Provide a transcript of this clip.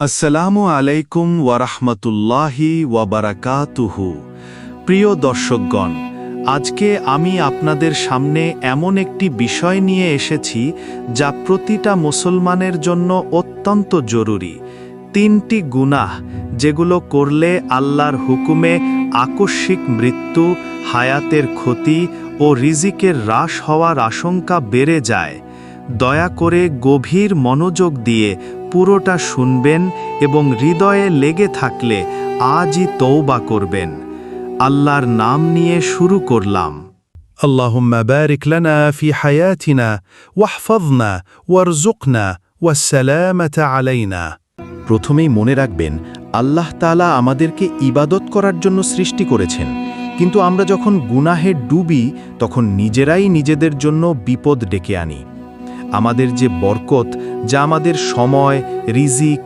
আসসালামু আলাইকুম ওয়ারাহমাতুল্লাহি ওয়াবারাকাতুহু। প্রিয় দর্শকগণ, আজকে আমি আপনাদের সামনে এমন একটি বিষয় নিয়ে এসেছি যা প্রতিটা মুসলমানের জন্য অত্যন্ত জরুরি। 3টি গুনাহ যেগুলো করলে আল্লাহর হুকুমে আকস্মিক মৃত্যু, হায়াতের ক্ষতি ও রিজিকের হ্রাস হওয়ার আশঙ্কা বেড়ে যায়। দয়া করে গভীর মনোযোগ দিয়ে পুরোটা শুনবেন এবং হৃদয়ে লেগে থাকলে আজই তওবা করবেন। আল্লাহর নাম নিয়ে শুরু করলাম। আল্লাহুম্মা বারিক লানা ফি হায়াতিনা ওয়াহফাযনা ওয়ারযুকনা ওয়াসসালামাতা আলাইনা। প্রথমেই মনে রাখবেন, আল্লাহ তাআলা আমাদেরকে ইবাদত করার জন্য সৃষ্টি করেছেন, কিন্তু আমরা যখন গুনাহে ডুবি তখন নিজেরাই নিজেদের জন্য বিপদ ডেকে আনি। আমাদের যে বরকত, যা আমাদের সময়, রিজিক,